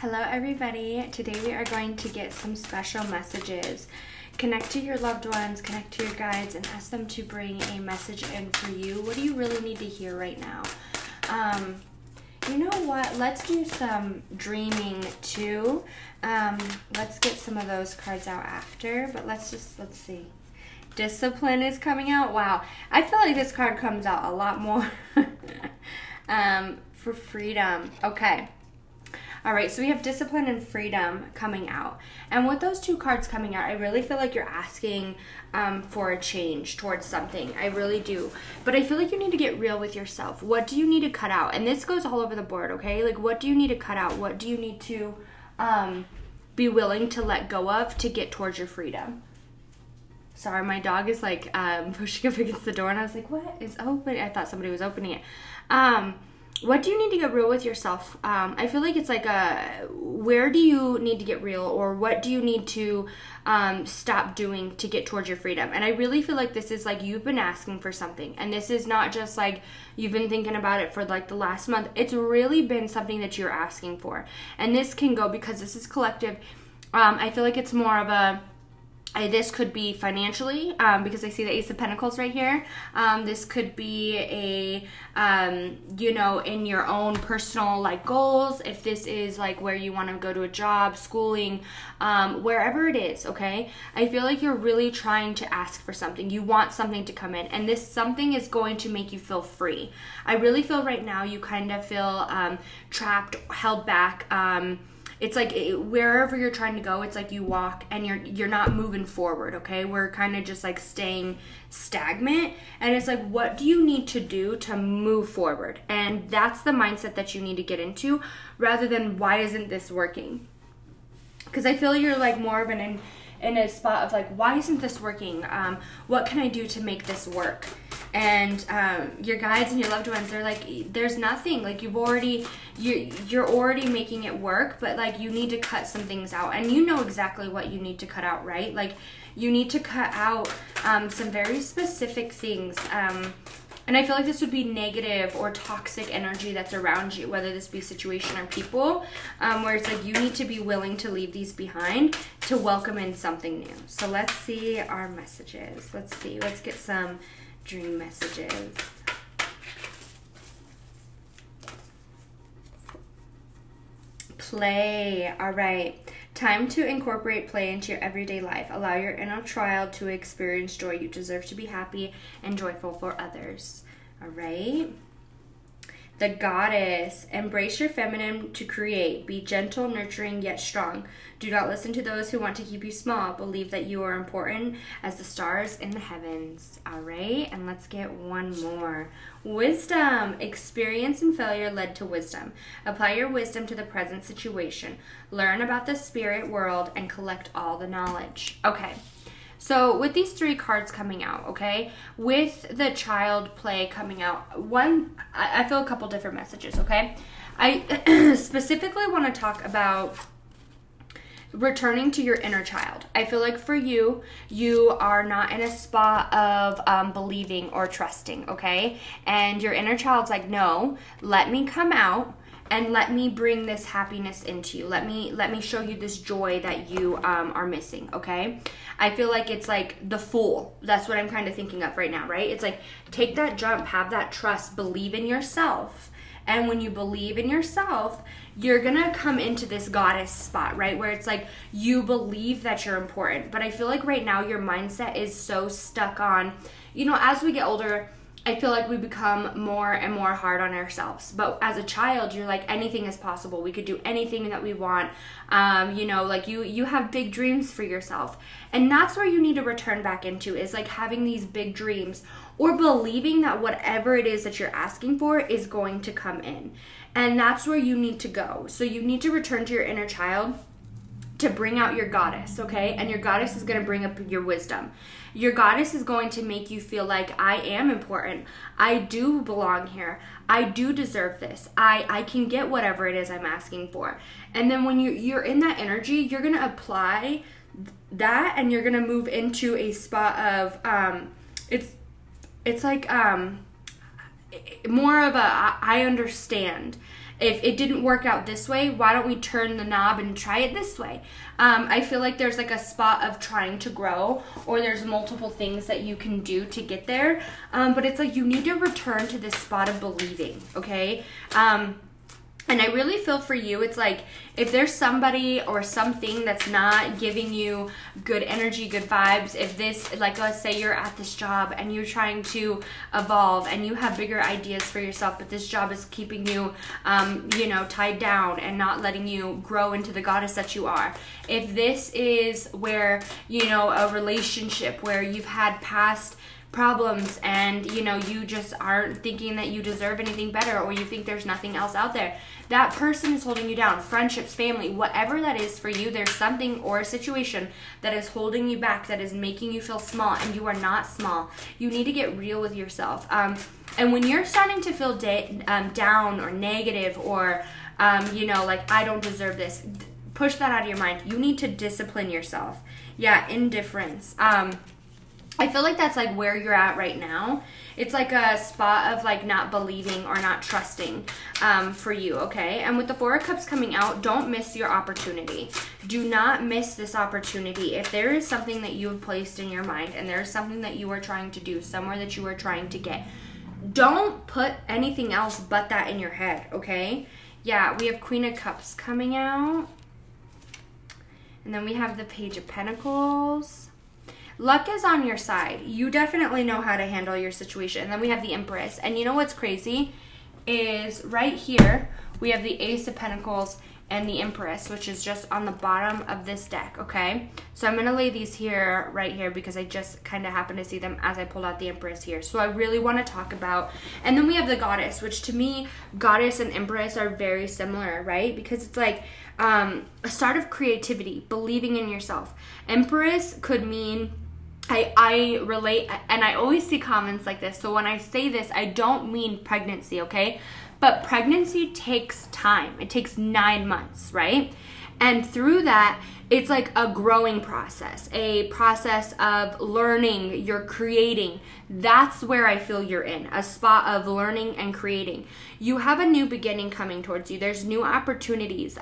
Hello everybody. Today we are going to get some special messages. Connect to your loved ones, connect to your guides, and ask them to bring a message in for you. What do you really need to hear right now? You know what? Let's do some dreaming too. Let's get some of those cards out after, but let's see. Discipline is coming out. Wow. I feel like this card comes out a lot more for freedom. Okay. All right, so we have discipline and freedom coming out. And with those two cards coming out, I really feel like you're asking for a change towards something. I really do. But I feel like you need to get real with yourself. What do you need to cut out? And this goes all over the board, okay? Like, what do you need to cut out? What do you need to be willing to let go of to get towards your freedom? Sorry, my dog is like pushing up against the door, and I was like, what is open? I thought somebody was opening it. What do you need to get real with yourself? I feel like it's like where do you need to get real, or what do you need to stop doing to get towards your freedom? And I really feel like this is like you've been asking for something, and this is not just like you've been thinking about it for like the last month. It's really been something that you're asking for. And this can go, because this is collective, I feel like it's more of a, this could be financially, because I see the Ace of Pentacles right here. This could be a, you know, in your own personal like goals. If this is like where you want to go to a job, schooling, wherever it is, okay? I feel like you're really trying to ask for something. You want something to come in, and this something is going to make you feel free. I really feel right now you kind of feel trapped, held back. It's like wherever you're trying to go, it's like you walk and you're not moving forward, okay? We're kind of just like staying stagnant, and it's like, what do you need to do to move forward? And that's the mindset that you need to get into, rather than why isn't this working? Because I feel you're like more of in a spot of like, why isn't this working? What can I do to make this work? And your guides and your loved ones, they're like, there's nothing. Like you're already making it work, but like you need to cut some things out, and you know exactly what you need to cut out, right? Like you need to cut out some very specific things. And I feel like this would be negative or toxic energy that's around you, whether this be situation or people, where it's like you need to be willing to leave these behind to welcome in something new. So let's see our messages. Let's get some dream messages. Play. All right. Time to incorporate play into your everyday life. Allow your inner child to experience joy. You deserve to be happy and joyful for others. All right. The Goddess. Embrace your feminine to create. Be gentle, nurturing, yet strong. Do not listen to those who want to keep you small. Believe that you are important as the stars in the heavens. All right, and let's get one more. Wisdom. Experience and failure led to wisdom. Apply your wisdom to the present situation. Learn about the spirit world and collect all the knowledge. Okay. So with these three cards coming out, okay, with the child play coming out, I feel a couple different messages, okay? I specifically want to talk about returning to your inner child. I feel like for you, you are not in a spot of believing or trusting, okay? And your inner child's like, no, let me come out and let me bring this happiness into you. Let me show you this joy that you are missing, okay? I feel like it's like the Fool. That's what I'm kind of thinking of right now, right? It's like, take that jump, have that trust, believe in yourself. And when you believe in yourself, you're gonna come into this goddess spot, right? Where it's like, you believe that you're important. But I feel like right now your mindset is so stuck on, you know, as we get older, I feel like we become more and more hard on ourselves. But as a child, you're like, anything is possible. We could do anything that we want. You know, like you have big dreams for yourself. And that's where you need to return back into, is like having these big dreams, or believing that whatever it is that you're asking for is going to come in. And that's where you need to go. So you need to return to your inner child to bring out your goddess, okay? And your goddess is going to bring up your wisdom. Your goddess is going to make you feel like, I am important. I do belong here. I do deserve this. I can get whatever it is I'm asking for. And then when you're in that energy, you're going to apply that, and you're going to move into a spot of, it's like more of a, I understand. if it didn't work out this way, why don't we turn the knob and try it this way? I feel like there's like a spot of trying to grow, or there's multiple things that you can do to get there. But it's like you need to return to this spot of believing, okay? And I really feel for you, it's like if there's somebody or something that's not giving you good energy, good vibes, if this, like let's say you're at this job and you're trying to evolve and you have bigger ideas for yourself, but this job is keeping you, you know, tied down and not letting you grow into the goddess that you are. If this is where, you know, a relationship where you've had past problems and, you know, you just aren't thinking that you deserve anything better, or you think there's nothing else out there, that person is holding you down. Friendships, family, whatever that is for you, there's something or a situation that is holding you back, that is making you feel small, and you are not small. You need to get real with yourself. And when you're starting to feel down or negative, or you know, like I don't deserve this, push that out of your mind. You need to discipline yourself. Yeah, indifference. I feel like that's like where you're at right now. It's like a spot of like not believing or not trusting for you, okay? And with the Four of Cups coming out, don't miss your opportunity. Do not miss this opportunity. If there is something that you have placed in your mind and there's something that you are trying to do, somewhere that you are trying to get, don't put anything else but that in your head, okay? Yeah, we have Queen of Cups coming out. And then we have the Page of Pentacles. Luck is on your side. You definitely know how to handle your situation. And then we have the Empress. And you know what's crazy is right here, we have the Ace of Pentacles and the Empress, which is just on the bottom of this deck, okay? So I'm going to lay these here, right here, because I just kind of happened to see them as I pulled out the Empress here. So I really want to talk about, and then we have the Goddess, which to me, Goddess and Empress are very similar, right? Because it's like a start of creativity, believing in yourself. Empress could mean, I relate, and I always see comments like this. So when I say this, I don't mean pregnancy, okay? But pregnancy takes time. It takes 9 months, right? And through that, it's like a growing process, a process of learning, you're creating. That's where I feel you're in, a spot of learning and creating. You have a new beginning coming towards you. There's new opportunities.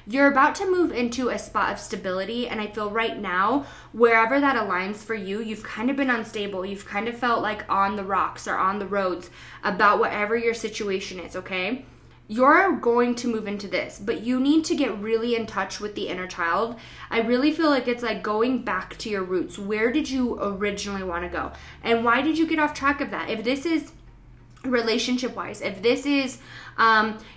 You're about to move into a spot of stability, and I feel right now, wherever that aligns for you, you've kind of been unstable. You've kind of felt like on the rocks or on the roads about whatever your situation is, okay? You're going to move into this, but you need to get really in touch with the inner child. I really feel like it's like going back to your roots. Where did you originally want to go? And why did you get off track of that? If this is relationship-wise, if this is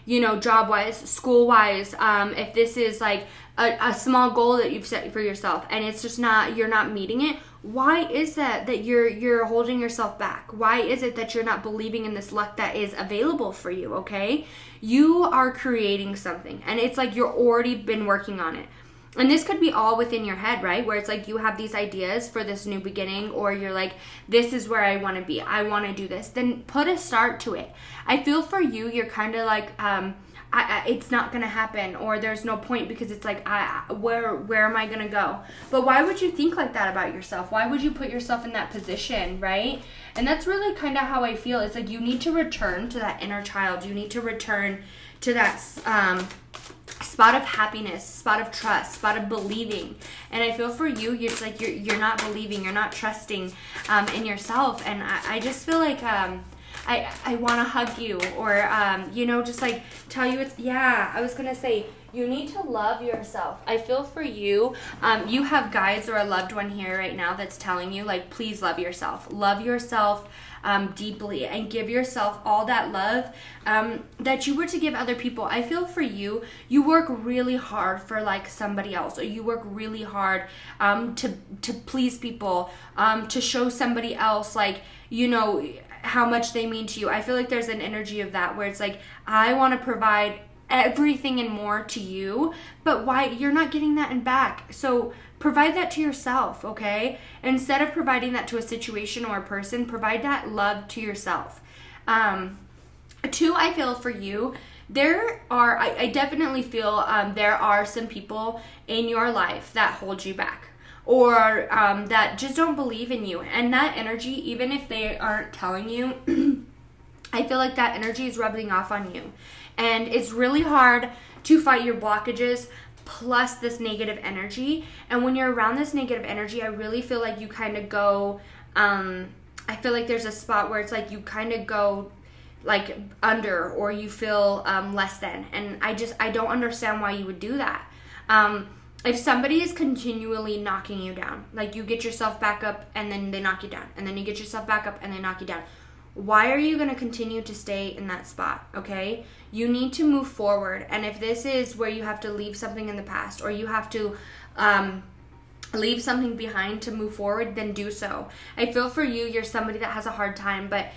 you know, job-wise, school-wise, if this is like a small goal that you've set for yourself and it's just not, you're not meeting it, why is that you're holding yourself back? Why is it that you're not believing in this luck that is available for you, okay? You are creating something, and it's like you're already been working on it. And this could be all within your head, right? Where it's like you have these ideas for this new beginning, or you're like, this is where I want to be. I want to do this. Then put a start to it. I feel for you, you're kind of like, it's not going to happen, or there's no point, because it's like, where am I going to go? But why would you think like that about yourself? Why would you put yourself in that position, right? And that's really kind of how I feel. It's like you need to return to that inner child. You need to return to that spot of happiness, spot of trust, spot of believing. And I feel for you, it's like you're not believing, you're not trusting in yourself. And I just feel like I want to hug you, or you know, just like tell you it's, yeah, I was gonna say, you need to love yourself. I feel for you, you have guides or a loved one here right now that's telling you, like, please love yourself. Love yourself deeply, and give yourself all that love that you were to give other people. I feel for you, you work really hard for like somebody else, or you work really hard to please people, to show somebody else, like, you know, how much they mean to you. I feel like there's an energy of that where it's like, I want to provide everything and more to you, but why you're not getting that in back? So provide that to yourself, okay? Instead of providing that to a situation or a person, provide that love to yourself. Two, I feel for you, there are, I definitely feel there are some people in your life that hold you back, or that just don't believe in you. And that energy, even if they aren't telling you, I feel like that energy is rubbing off on you. And it's really hard to fight your blockages plus this negative energy. And when you're around this negative energy, I really feel like you kind of go, I feel like there's a spot where it's like you kind of go like under, or you feel less than. And I don't understand why you would do that. If somebody is continually knocking you down, like you get yourself back up and then they knock you down, and then you get yourself back up and they knock you down, why are you going to continue to stay in that spot? Okay, you need to move forward. And if this is where you have to leave something in the past, or you have to leave something behind to move forward, then do so. I feel for you, you're somebody that has a hard time, but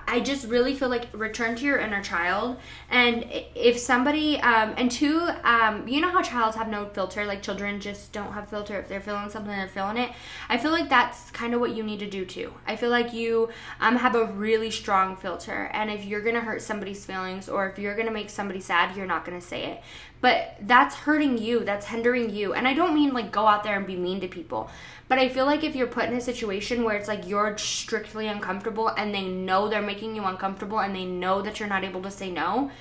I just really feel like return to your inner child. And if somebody, and two, you know how childs have no filter, like children just don't have filter. If they're feeling something, they're feeling it. I feel like that's kind of what you need to do too. I feel like you have a really strong filter. And if you're going to hurt somebody's feelings, or if you're going to make somebody sad, you're not going to say it. But that's hurting you, that's hindering you. And I don't mean like go out there and be mean to people, but I feel like if you're put in a situation where it's like you're strictly uncomfortable and they know they're making you uncomfortable and they know that you're not able to say no,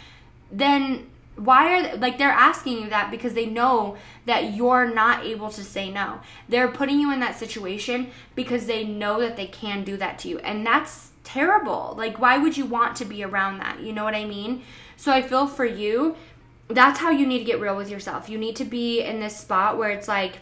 then why are they, like, they're asking you that because they know that you're not able to say no. They're putting you in that situation because they know that they can do that to you. And that's terrible. Like, why would you want to be around that? You know what I mean? So I feel for you, that's how you need to get real with yourself. You need to be in this spot where it's like,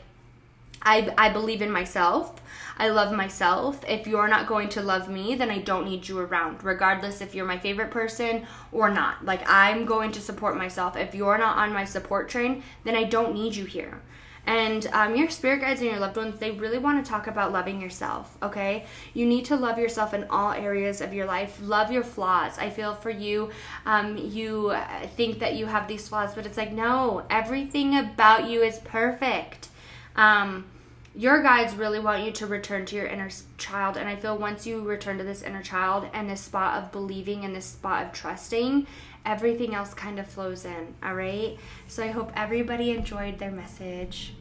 I believe in myself. I love myself. If you're not going to love me, then I don't need you around, regardless if you're my favorite person or not. Like, I'm going to support myself. If you're not on my support train, then I don't need you here. And your spirit guides and your loved ones, they really want to talk about loving yourself, okay? You need to love yourself in all areas of your life. Love your flaws. I feel for you, you think that you have these flaws, but it's like, no, everything about you is perfect. Your guides really want you to return to your inner child. And I feel once you return to this inner child and this spot of believing and this spot of trusting, everything else kind of flows in, all right? So I hope everybody enjoyed their message.